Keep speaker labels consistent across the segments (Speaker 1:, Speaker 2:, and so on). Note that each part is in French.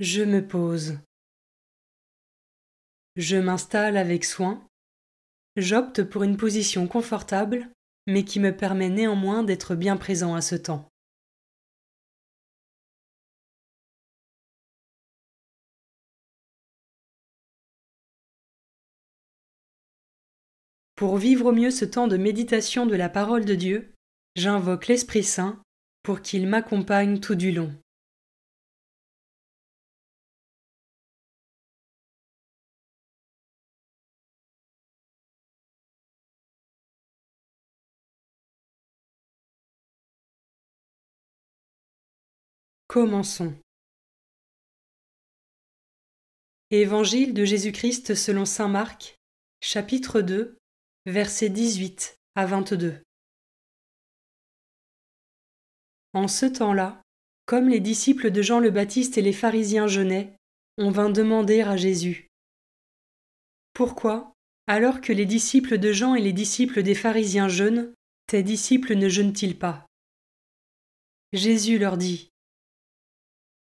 Speaker 1: Je me pose. Je m'installe avec soin. J'opte pour une position confortable, mais qui me permet néanmoins d'être bien présent à ce temps. Pour vivre au mieux ce temps de méditation de la parole de Dieu, j'invoque l'Esprit Saint pour qu'il m'accompagne tout du long. Commençons. Évangile de Jésus-Christ selon saint Marc, chapitre 2, versets 18 à 22. En ce temps-là, comme les disciples de Jean le Baptiste et les pharisiens jeûnaient, on vint demander à Jésus: Pourquoi, alors que les disciples de Jean et les disciples des pharisiens jeûnent, tes disciples ne jeûnent-ils pas? Jésus leur dit: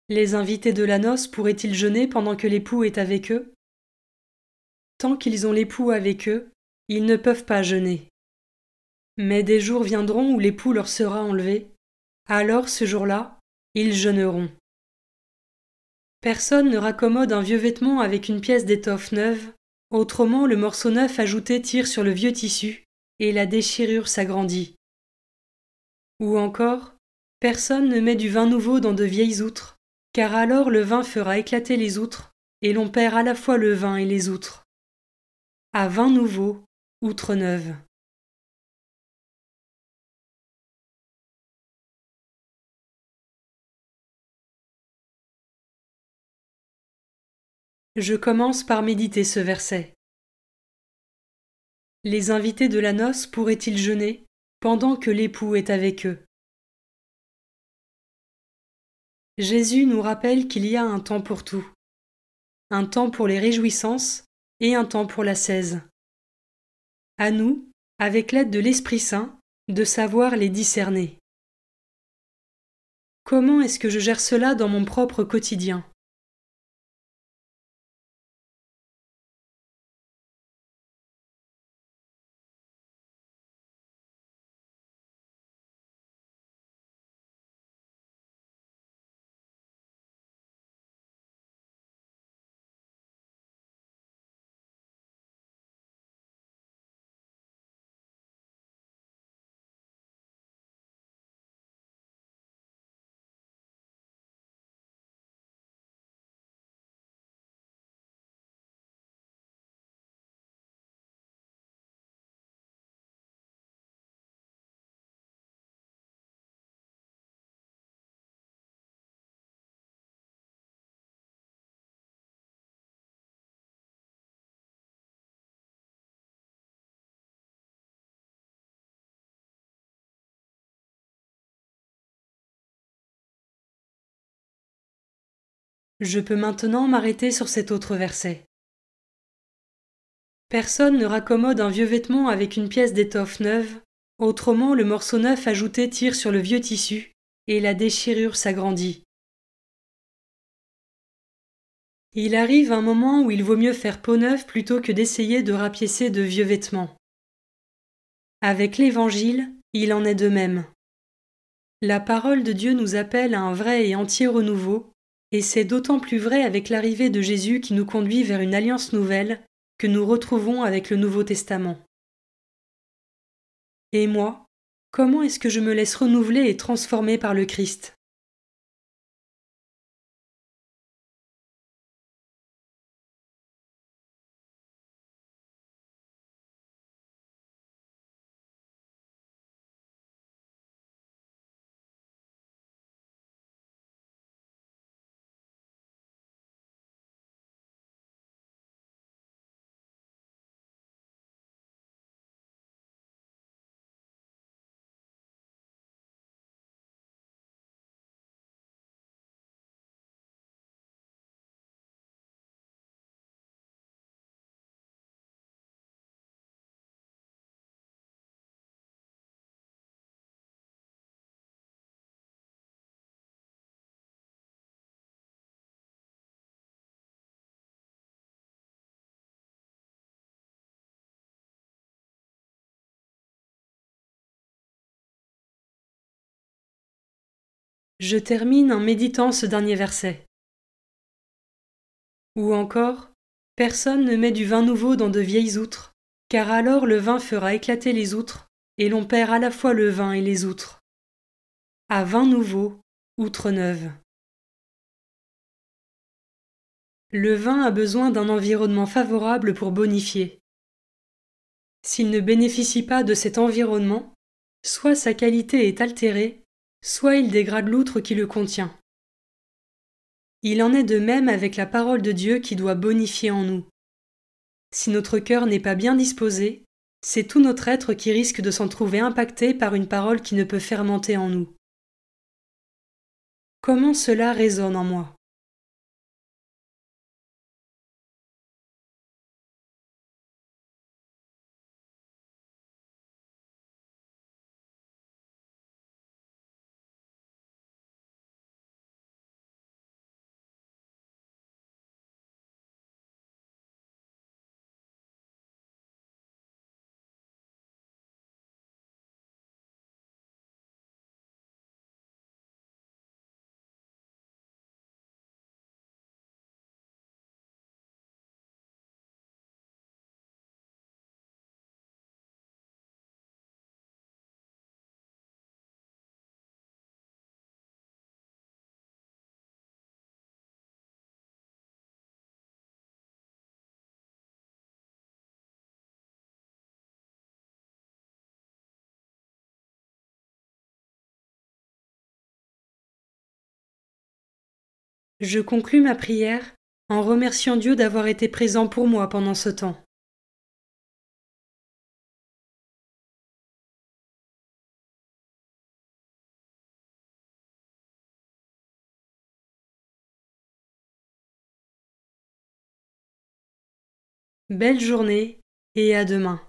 Speaker 1: Les invités de la noce pourraient-ils jeûner pendant que l'époux est avec eux? Tant qu'ils ont l'époux avec eux, ils ne peuvent pas jeûner. Mais des jours viendront où l'époux leur sera enlevé. Alors, ce jour-là, ils jeûneront. Personne ne raccommode un vieux vêtement avec une pièce d'étoffe neuve, autrement le morceau neuf ajouté tire sur le vieux tissu, et la déchirure s'agrandit. Ou encore, personne ne met du vin nouveau dans de vieilles outres, car alors le vin fera éclater les outres, et l'on perd à la fois le vin et les outres. À vin nouveau, outre neuve. Je commence par méditer ce verset. Les invités de la noce pourraient-ils jeûner pendant que l'époux est avec eux? Jésus nous rappelle qu'il y a un temps pour tout, un temps pour les réjouissances et un temps pour l'ascèse. À nous, avec l'aide de l'Esprit Saint, de savoir les discerner. Comment est-ce que je gère cela dans mon propre quotidien? Je peux maintenant m'arrêter sur cet autre verset. Personne ne raccommode un vieux vêtement avec une pièce d'étoffe neuve, autrement le morceau neuf ajouté tire sur le vieux tissu, et la déchirure s'agrandit. Il arrive un moment où il vaut mieux faire peau neuve plutôt que d'essayer de rapiécer de vieux vêtements. Avec l'Évangile, il en est de même. La parole de Dieu nous appelle à un vrai et entier renouveau, et c'est d'autant plus vrai avec l'arrivée de Jésus qui nous conduit vers une alliance nouvelle que nous retrouvons avec le Nouveau Testament. Et moi, comment est-ce que je me laisse renouveler et transformer par le Christ? Je termine en méditant ce dernier verset. Ou encore, personne ne met du vin nouveau dans de vieilles outres, car alors le vin fera éclater les outres, et l'on perd à la fois le vin et les outres. À vin nouveau, outre neuve. Le vin a besoin d'un environnement favorable pour bonifier. S'il ne bénéficie pas de cet environnement, soit sa qualité est altérée, soit il dégrade l'outre qui le contient. Il en est de même avec la parole de Dieu qui doit bonifier en nous. Si notre cœur n'est pas bien disposé, c'est tout notre être qui risque de s'en trouver impacté par une parole qui ne peut fermenter en nous. Comment cela résonne en moi? Je conclus ma prière en remerciant Dieu d'avoir été présent pour moi pendant ce temps. Belle journée et à demain.